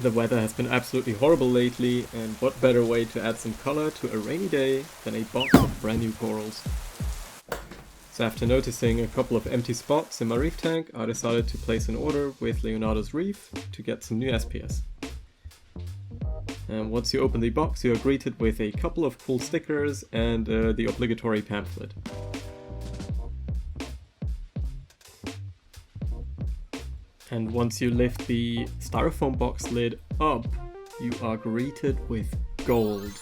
The weather has been absolutely horrible lately, and what better way to add some color to a rainy day than a box of brand new corals. So after noticing a couple of empty spots in my reef tank, I decided to place an order with Leonardo's Reef to get some new SPS. And once you open the box, you are greeted with a couple of cool stickers and the obligatory pamphlet. And once you lift the styrofoam box lid up, you are greeted with gold.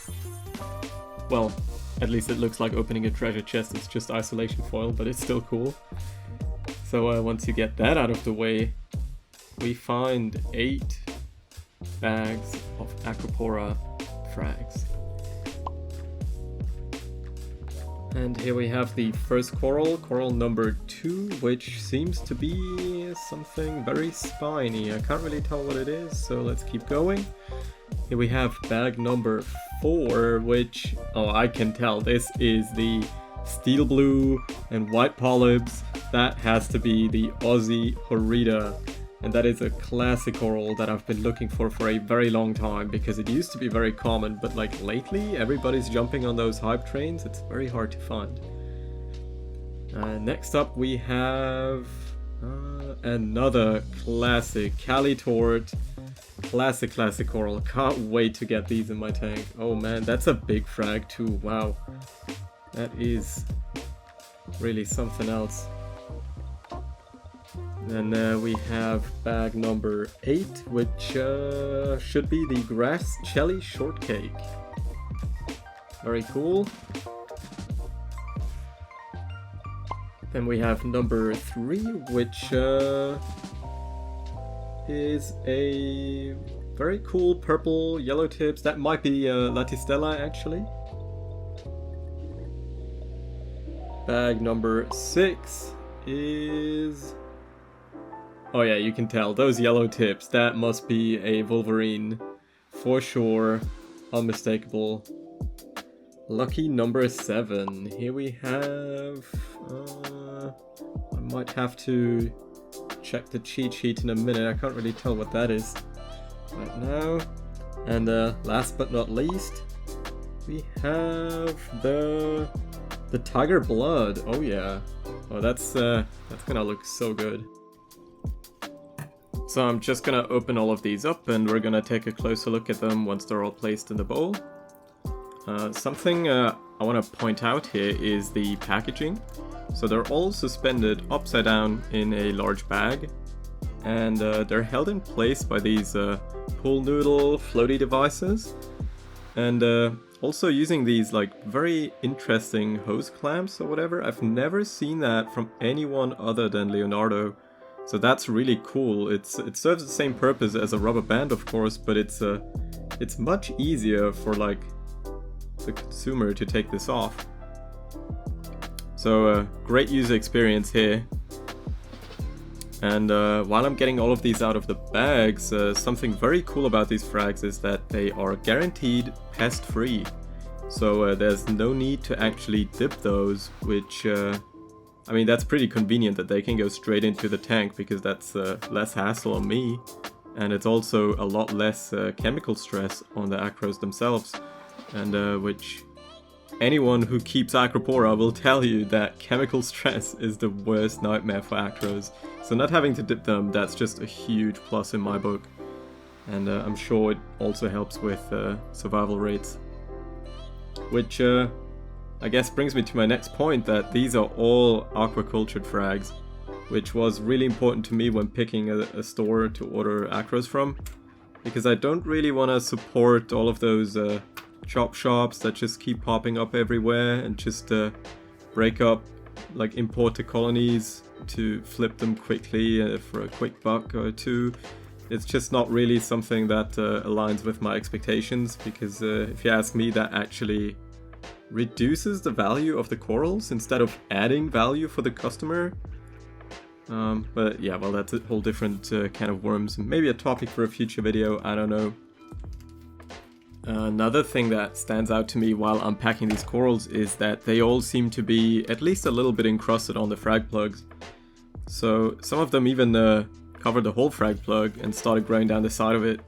Well, at least it looks like opening a treasure chest. It's just isolation foil, but it's still cool. So once you get that out of the way, we find 8 bags of Acropora frags. And here we have the first coral number 2, which seems to be something very spiny. I can't really tell what it is, so let's keep going. Here we have bag number 4, which, oh, I can tell this is the steel blue and white polyps. That has to be the Aussie Horrida. And that is a classic coral that I've been looking for a very long time, because it used to be very common, but like lately everybody's jumping on those hype trains. It's very hard to find. Next up we have another classic Calitort. Classic coral. Can't wait to get these in my tank. Oh man, that's a big frag too. Wow. That is really something else. Then we have bag number 8, which should be the grass jelly shortcake. Very cool. Then we have number 3, which is a very cool purple yellow tips. That might be Latistella actually. Bag number 6 is... oh yeah, you can tell, those yellow tips, that must be a Wolverine, for sure, unmistakable. Lucky number 7, here we have, I might have to check the cheat sheet in a minute, I can't really tell what that is right now. And last but not least, we have the tiger blood. Oh yeah, oh that's gonna look so good. So I'm just gonna open all of these up and we're gonna take a closer look at them once they're all placed in the bowl. Something I want to point out here is the packaging. So they're all suspended upside down in a large bag, and they're held in place by these pool noodle floaty devices, and also using these like very interesting hose clamps or whatever. I've never seen that from anyone other than Leonardo. So that's really cool. It serves the same purpose as a rubber band, of course, but it's much easier for like the consumer to take this off. So great user experience here. And while I'm getting all of these out of the bags, something very cool about these frags is that they are guaranteed pest-free. So there's no need to actually dip those, which I mean, that's pretty convenient that they can go straight into the tank, because that's less hassle on me, and it's also a lot less chemical stress on the acros themselves, and which anyone who keeps Acropora will tell you that chemical stress is the worst nightmare for acros. So not having to dip them, that's just a huge plus in my book, and I'm sure it also helps with survival rates, which I guess brings me to my next point, that these are all aquacultured frags, which was really important to me when picking a store to order acros from, because I don't really want to support all of those chop shops that just keep popping up everywhere and just break up like importer colonies to flip them quickly for a quick buck or two. It's just not really something that aligns with my expectations, because if you ask me, that actually reduces the value of the corals instead of adding value for the customer. But yeah, well, that's a whole different can of worms. Maybe a topic for a future video, I don't know. Another thing that stands out to me while unpacking these corals is that they all seem to be at least a little bit encrusted on the frag plugs. So some of them even covered the whole frag plug and started growing down the side of it.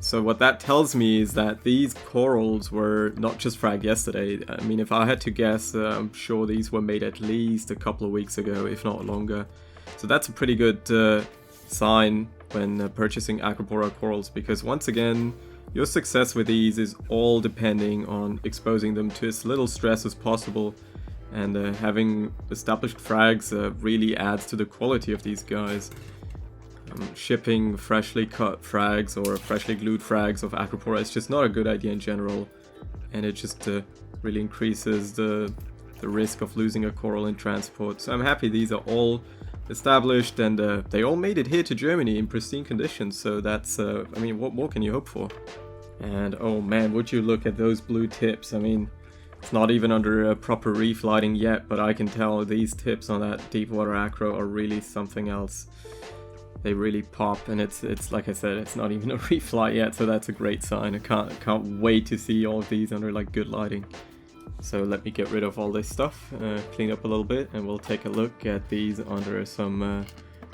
So what that tells me is that these corals were not just fragged yesterday. I mean, if I had to guess, I'm sure these were made at least a couple of weeks ago, if not longer. So that's a pretty good sign when purchasing Acropora corals, because once again, your success with these is all depending on exposing them to as little stress as possible, and having established frags really adds to the quality of these guys. Shipping freshly cut frags or freshly glued frags of Acropora is just not a good idea in general, and it just really increases the risk of losing a coral in transport. So I'm happy these are all established, and they all made it here to Germany in pristine conditions, so that's, I mean, what more can you hope for? And oh man, would you look at those blue tips. I mean, it's not even under proper reef lighting yet, but I can tell these tips on that deep water acro are really something else. They really pop, and it's like I said, it's not even a reef light yet, so that's a great sign. I can't wait to see all of these under like good lighting. So let me get rid of all this stuff, clean up a little bit, and we'll take a look at these under some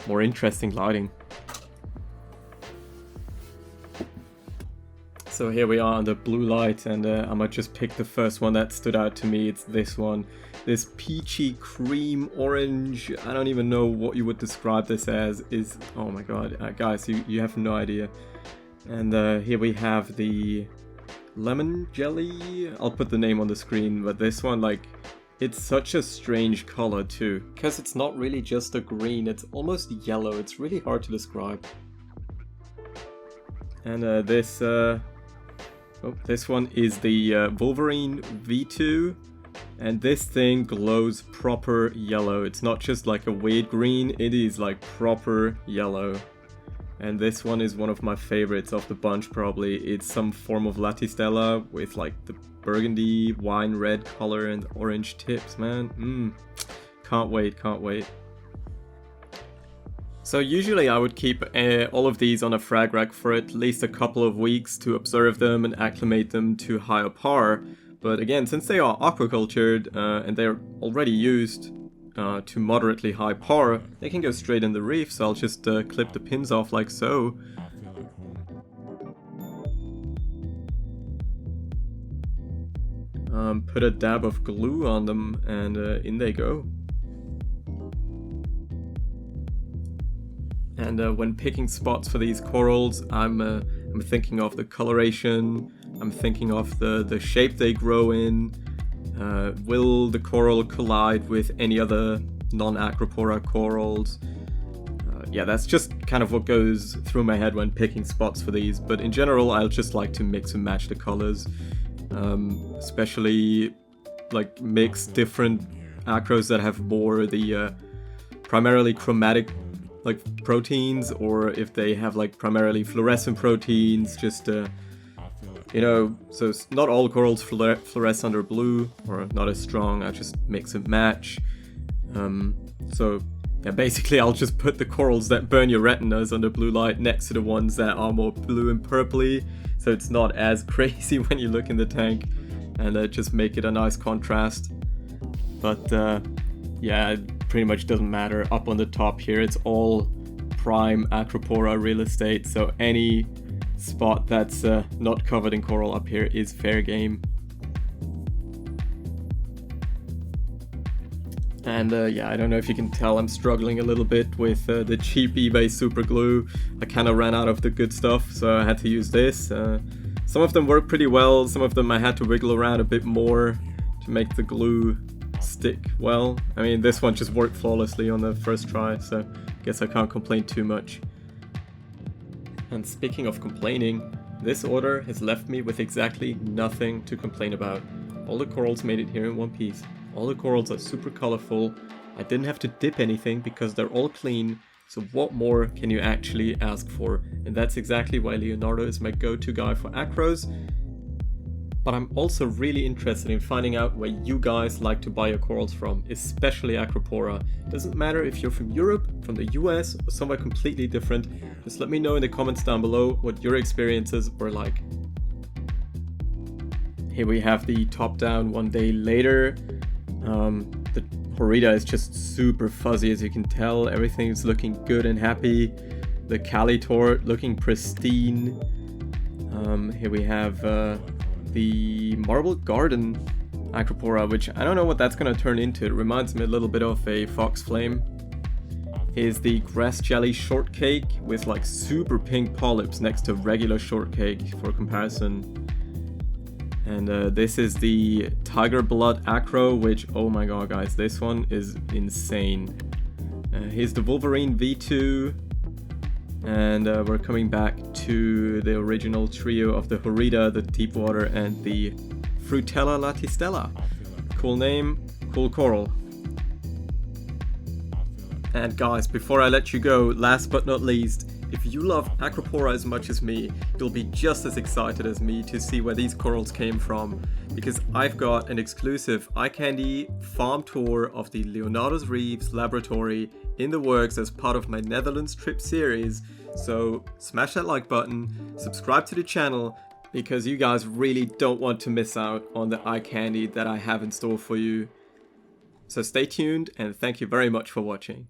more interesting lighting. So here we are under blue light, and I might just pick the first one that stood out to me. It's this one. This peachy cream orange, I don't even know what you would describe this as, is, oh my god, guys, you have no idea. And here we have the lemon jelly. I'll put the name on the screen, but this one, like, it's such a strange color too, because it's not really just a green, it's almost yellow. It's really hard to describe. And this one is the Wolverine V2, and this thing glows proper yellow. It's not just like a weird green, it is like proper yellow. And this one is one of my favorites of the bunch probably. It's some form of Latistella with like the burgundy wine red color and orange tips, man. Can't wait. So usually I would keep all of these on a frag rack for at least a couple of weeks to observe them and acclimate them to higher par. But again, since they are aquacultured and they're already used to moderately high par, they can go straight in the reef, so I'll just clip the pins off like so. Put a dab of glue on them, and in they go. And when picking spots for these corals, I'm thinking of the coloration, I'm thinking of the shape they grow in. Will the coral collide with any other non-Acropora corals? Yeah, that's just kind of what goes through my head when picking spots for these, but in general I'll just like to mix and match the colors, especially like mix different acros that have more the primarily chromatic like proteins, or if they have like primarily fluorescent proteins, just you know, so not all corals fluoresce under blue, or not as strong. I just mix and match. So yeah, basically I'll just put the corals that burn your retinas under blue light next to the ones that are more blue and purpley, so it's not as crazy when you look in the tank, and just make it a nice contrast. But yeah, it pretty much doesn't matter. Up on the top here, it's all prime Acropora real estate, so any spot that's not covered in coral up here is fair game. And yeah, I don't know if you can tell, I'm struggling a little bit with the cheap eBay super glue. I kind of ran out of the good stuff, so I had to use this. Some of them work pretty well, some of them I had to wiggle around a bit more to make the glue stick well. I mean, this one just worked flawlessly on the first try, so I guess I can't complain too much. And speaking of complaining, this order has left me with exactly nothing to complain about. All the corals made it here in one piece. All the corals are super colorful. I didn't have to dip anything because they're all clean. So what more can you actually ask for? And that's exactly why Leonardo is my go-to guy for acros. But I'm also really interested in finding out where you guys like to buy your corals from, especially Acropora. It doesn't matter if you're from Europe, from the US, or somewhere completely different. Just let me know in the comments down below what your experiences were like. Here we have the top down one day later. The Horita is just super fuzzy, as you can tell. Everything's looking good and happy. The Calitort looking pristine. Here we have the Marble Garden Acropora, which I don't know what that's gonna turn into. It reminds me a little bit of a fox flame. Here's the grass jelly shortcake with like super pink polyps next to regular shortcake for comparison. And this is the tiger blood acro, which, oh my god guys, this one is insane. Here's the Wolverine V2. And we're coming back to the original trio of the Horita, the Deepwater, and the Frutella Latistella. Cool name, cool coral. And guys, before I let you go, last but not least, if you love Acropora as much as me, you'll be just as excited as me to see where these corals came from, because I've got an exclusive eye candy farm tour of the Leonardo's Reef's laboratory in the works as part of my Netherlands trip series. So smash that like button, subscribe to the channel, because you guys really don't want to miss out on the eye candy that I have in store for you. So stay tuned, and thank you very much for watching.